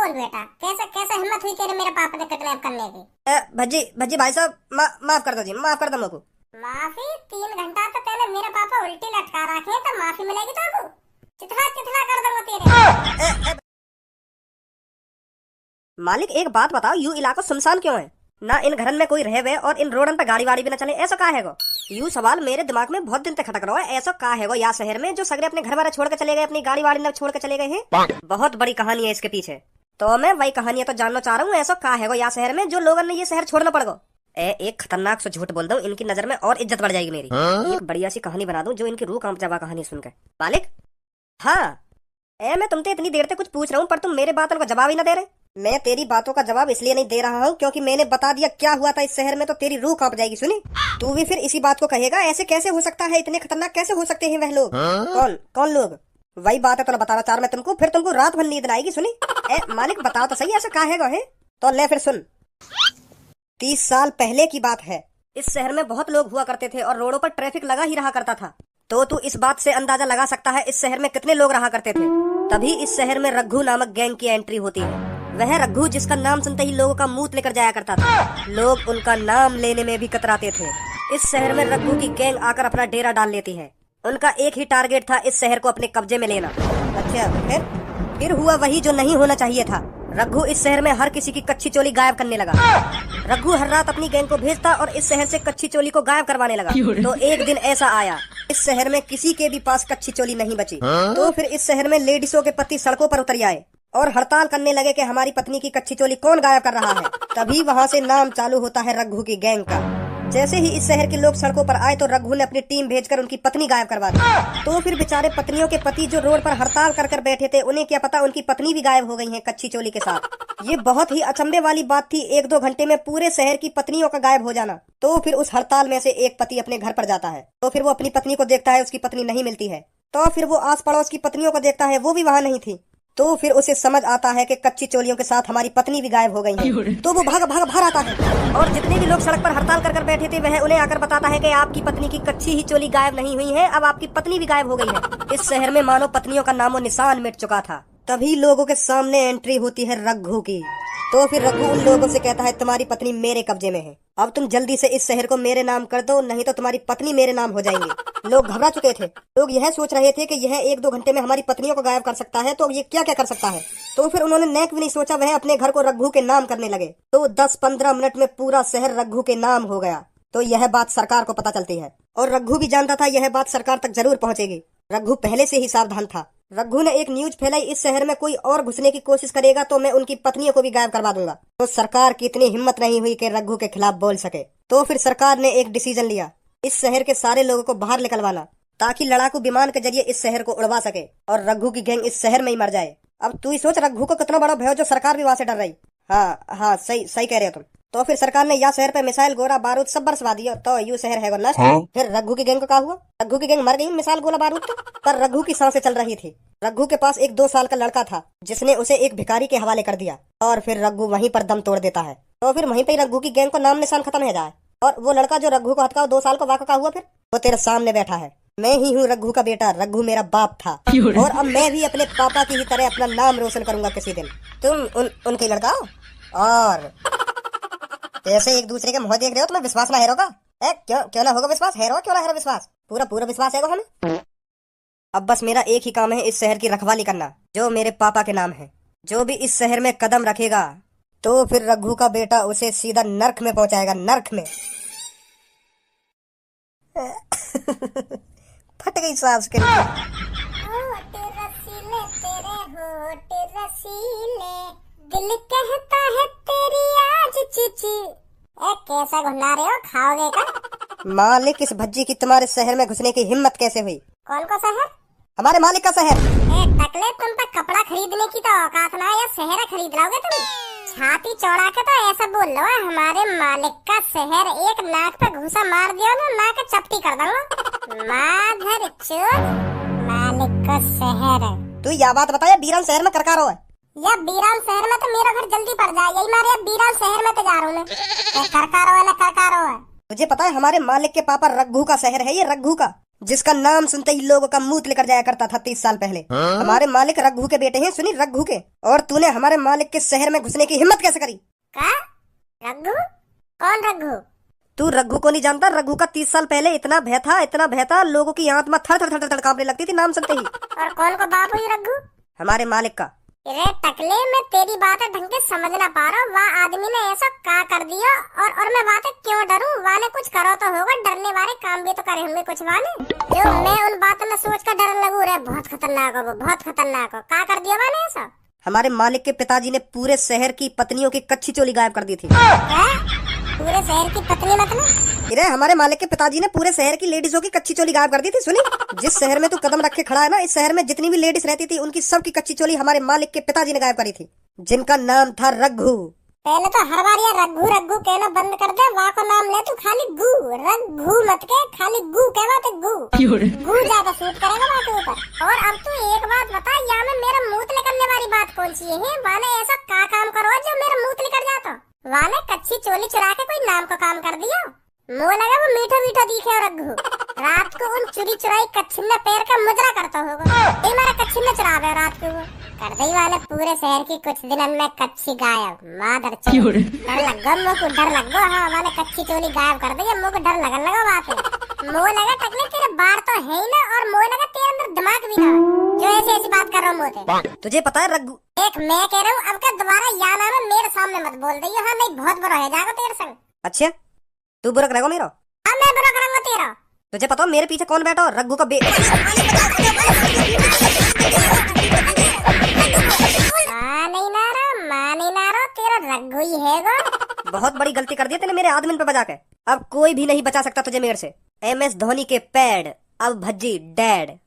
बोल बेटा, कैसे कैसे हिम्मत हुई तेरे मेरे पापा ने किडनैप करने की? भज्जी भज्जी भाई साहब, माफ कर दो जी, माफ कर दो मेरे को। माफी? 3 घंटा तो पहले मेरे पापा उल्टी लटका रखे हैं, तो माफी मिलेगी तुमको? चिथड़ा चिथड़ा कर दूंगा तेरे। मालिक एक बात बताओ, यू इलाका सुनसान क्यों है? ना इन घरन में कोई रहे और इन रोडन पे गाड़ी वाड़ी भी ना चले, ऐसा का है? यू सवाल मेरे दिमाग में बहुत दिन तक खटक रहा है, ऐसा का है या शहर में जो सगरे अपने घर वाले छोड़ के चले गए, अपनी गाड़ी वाड़ी न छोड़ के चले गए हैं? बहुत बड़ी कहानी है इसके पीछे, तो मैं वही कहानी तो जानना चाह रहा हूँ, ऐसा का है या शहर में जो लोगों ने ये शहर छोड़ना पड़ गो? एक खतरनाक से झूठ बोल दूं, इनकी नजर में और इज्जत बढ़ जाएगी मेरी। एक बढ़िया सी कहानी बना दूं जो इनकी रूह कांप जावा कहानी सुनकर। मालिक हाँ, मैं तुमसे इतनी देर से कुछ पूछ रहा हूँ पर तुम मेरे बातों का जवाब ही ना दे रहे। मैं तेरी बातों का जवाब इसलिए नहीं दे रहा हूँ क्योंकि मैंने बता दिया क्या हुआ था इस शहर में, तो तेरी रूह कांप जाएगी। सुनी, तू भी फिर इसी बात को कहेगा, ऐसे कैसे हो सकता है, इतने खतरनाक कैसे हो सकते हैं वह लोग? कौन कौन लोग? वही बात है तो बताना चाह रहा मैं तुमको, फिर तुमको रात भर नींद आएगी। सुनी मालिक बताओ तो सही, ऐसा काहेगा है? तो ले फिर सुन। 30 साल पहले की बात है, इस शहर में बहुत लोग हुआ करते थे और रोडों पर ट्रैफिक लगा ही रहा करता था। तो तू इस बात से अंदाजा लगा सकता है इस शहर में कितने लोग रहा करते थे। तभी इस शहर में रघु नामक गैंग की एंट्री होती है। वह रघु जिसका नाम सुनते ही लोगों का मुंह लेकर जाया करता था, लोग उनका नाम लेने में भी कतराते थे। इस शहर में रघु की गैंग आकर अपना डेरा डाल लेती है। उनका एक ही टारगेट था, इस शहर को अपने कब्जे में लेना। अच्छा फिर हुआ वही जो नहीं होना चाहिए था। रघु इस शहर में हर किसी की कच्ची चोली गायब करने लगा। रघु हर रात अपनी गैंग को भेजता और इस शहर से कच्ची चोली को गायब करवाने लगा। तो एक दिन ऐसा आया, इस शहर में किसी के भी पास कच्ची चोली नहीं बची। तो फिर इस शहर में लेडीजों के पति सड़कों पर उतर आए और हड़ताल करने लगे कि हमारी पत्नी की कच्ची चोली कौन गायब कर रहा है। तभी वहाँ से नाम चालू होता है रघु की गैंग का। जैसे ही इस शहर के लोग सड़कों पर आए तो रघु ने अपनी टीम भेजकर उनकी पत्नी गायब करवा दी। तो फिर बेचारे पत्नियों के पति जो रोड पर हड़ताल कर कर बैठे थे, उन्हें क्या पता उनकी पत्नी भी गायब हो गई है कच्ची चोली के साथ। ये बहुत ही अचंभे वाली बात थी, 1-2 घंटे में पूरे शहर की पत्नियों का गायब हो जाना। तो फिर उस हड़ताल में से एक पति अपने घर पर जाता है, तो फिर वो अपनी पत्नी को देखता है, उसकी पत्नी नहीं मिलती है। तो फिर वो आस पड़ोस की पत्नियों को देखता है, वो भी वहाँ नहीं थी। तो फिर उसे समझ आता है कि कच्ची चोलियों के साथ हमारी पत्नी भी गायब हो गई है। तो वो भाग भाग बाहर आता है और जितने भी लोग सड़क पर हड़ताल कर कर बैठे थे वह उन्हें आकर बताता है कि आपकी पत्नी की कच्ची ही चोली गायब नहीं हुई है, अब आपकी पत्नी भी गायब हो गई है। इस शहर में मानो पत्नियों का नामो निशान मिट चुका था। तभी लोगों के सामने एंट्री होती है रघु की। तो फिर रघु उन लोगों से कहता है, तुम्हारी पत्नी मेरे कब्जे में है, अब तुम जल्दी से इस शहर को मेरे नाम कर दो, नहीं तो तुम्हारी पत्नी मेरे नाम हो जाएंगी। लोग घबरा चुके थे, लोग यह सोच रहे थे कि यह 1-2 घंटे में हमारी पत्नियों को गायब कर सकता है, तो ये क्या क्या कर सकता है। तो फिर उन्होंने नेक भी नहीं सोचा, वह अपने घर को रघु के नाम करने लगे। तो 10-15 मिनट में पूरा शहर रघु के नाम हो गया। तो यह बात सरकार को पता चलती है और रघु भी जानता था यह बात सरकार तक जरूर पहुंचेगी। रघु पहले से ही सावधान था। रघु ने एक न्यूज फैलाई, इस शहर में कोई और घुसने की कोशिश करेगा तो मैं उनकी पत्नियों को भी गायब करवा दूंगा। तो सरकार की इतनी हिम्मत नहीं हुई कि रघु के खिलाफ बोल सके। तो फिर सरकार ने एक डिसीजन लिया, इस शहर के सारे लोगों को बाहर निकलवाना, ताकि लड़ाकू विमान के जरिए इस शहर को उड़वा सके और रघु की गैंग इस शहर में ही मर जाए। अब तू ही सोच रघु को कितना बड़ा भय हो जो सरकार भी वहाँ से डर रही। हाँ सही सही कह रहे हो तुम। तो फिर सरकार ने यह शहर पे मिसाइल गोला बारूद सब बरसवा दिया, तो यू शहर है नष्ट। फिर रघु की गैंग को क्या हुआ? रघु की गैंग मर गई मिसाइल गोला बारूद तो, पर रघु की सांसें चल रही थी। रघु के पास एक 2 साल का लड़का था जिसने उसे एक भिखारी के हवाले कर दिया और फिर रघु वहीं पर दम तोड़ देता है। तो फिर वहीं पर रघु की गैंग को नाम निशान खत्म हो जाए। और वो लड़का जो रघु को हत्या 2 साल को वाक़ा हुआ, फिर वो तेरे सामने बैठा है। मैं ही हूँ रघु का बेटा, रघु मेरा बाप था और अब मैं भी अपने पापा की ही तरह अपना नाम रोशन करूंगा किसी दिन। तुम उनके लड़का हो और ऐसे एक दूसरे के मुंह देख रहे हो, तुम्हें विश्वास ना हेरोगा? क्यों ना होगा विश्वास? हेरो क्यों ना हेरो विश्वास? पूरा विश्वास है हमें। अब बस मेरा एक ही काम है, इस शहर की रखवाली करना जो मेरे पापा के नाम है। जो भी इस शहर में कदम रखेगा तो फिर रघु का बेटा उसे सीधा नर्क में पहुंचाएगा, नर्क में। फट गई सांस के दिल कहता है तेरी आज चिची। कैसा घुला रहे हो, खाओगे का? मालिक इस भज्जी की तुम्हारे शहर में घुसने की हिम्मत कैसे हुई? कौन का शहर? हमारे मालिक का शहर। टकले, तुम तक कपड़ा खरीदने की तो औकात ना है, या शहर खरीद लोगे तुम? छाती चौड़ा के तो ऐसा बोल लो, हमारे मालिक का शहर, एक नाक पे घूसा मार दिया ना, नाक चपटी कर दूंगा। माधर चोद, मालिक का शहर। तू यह बात बताया बीरान शहर में करकारो है? या बीरान शहर में तो मेरा घर जल्दी पड़ जाए, यही मारे बीरान शहर में तो जा रहा हूँ मैं। करकारो है ना करकारो है। तुझे पता है हमारे मालिक के पापा रघु का शहर है ये, रघु का। जिसका नाम सुनते ही लोगों का मुंह लेकर जाया करता था 30 साल पहले। हमारे मालिक रघु के बेटे हैं, सुनी, रघु के। और तूने हमारे मालिक के शहर में घुसने की हिम्मत कैसे करी? का? रघु? कौन रघु? तू रघु को नहीं जानता? रघु का 30 साल पहले इतना भय था, लोगों की आत्मा थर थर थर थर कांपने लगती थी नाम सुनते ही। और कौन को बाप हुई रघु? हमारे मालिक का। अरे टकले, मैं तेरी बातें ढंग से समझ ना पा रहा हूँ। वह आदमी ने ऐसा का कर दिया और मैं बातें क्यों डरूं? वाने कुछ करो तो होगा, डरने वाले काम भी तो करे होंगे कुछ वाने, जो मैं उन बातों में सोच कर डरने लगूं। रे बहुत खतरनाक हो वो, बहुत खतरनाक हो। का कर दिया वाने ऐसा? हमारे मालिक के पिताजी ने पूरे शहर की पत्नियों की कच्ची चोली गायब कर दी थी। क्या? पूरे शहर की पत्नी मतलब? अरे हमारे मालिक के पिताजी ने पूरे शहर की लेडीजों की कच्ची चोली गायब कर दी थी। सुनी, जिस शहर में तू कदम रख के खड़ा है ना, इस शहर में जितनी भी लेडीज रहती थी उनकी सबकी कच्ची चोली हमारे मालिक के पिताजी ने गायब करी थी, जिनका नाम था रघु। पहले तो हर बार ये रघु रघु कहना बंद कर दे। वाह को नाम ले तू, खाली गु, रघु मत के, खाली गु कहवा तो गु ज्यादा सूट करेगा बात ऊपर। और अब तू एक बात बता, यहाँ में मेरा मुंह निकलने वाली बात कौन सी है? वाने ऐसा का काम करो जो मेरा मुंह निकल जाता? वाने कच्ची चोली चुरा के कोई नाम को काम कर दिया? मुँह लगा वो मीठा मीठा दिखे रघु। रात को उन चुरी चुराई कच्छिन्ना पैर का मुजरा करता होगा। मेरा कच्छिन्ना चुरा गया रात को वो। कर दई वाले पूरे शहर की कुछ दिन में कच्ची गायब। मादर चोद, डर लग गो मुझको, डर लग गो। हाँ वाले कच्ची चोली गायब कर दी, मुझको डर लगन लगा बात है। मुँह लगा टकले, तेरे बार तो है ही ना, और मुँह लगा तेरे अंदर दिमाग भी ना, जो ऐसी ऐसी बात कर रहा हूँ मुँह। तुझे पता है रघु? एक मैं कह रहा हूँ, अब का दोबारा या नाम है मेरे सामने मत बोल दी। हाँ नहीं, बहुत बुरा है जाएगा तेरे संग। अच्छा, तू बुरा करेगा मेरा? हाँ मैं बुरा करूंगा तेरा। तुझे पता हो मेरे पीछे कौन बैठा हो? रघु का बेटा। मानी नारो तेरा रघु ही है गो। बहुत बड़ी गलती कर दी तेने मेरे आदमी पे बजा के। अब कोई भी नहीं बचा सकता तुझे मेरे से। MS धोनी के पैड, अब भज्जी डैड।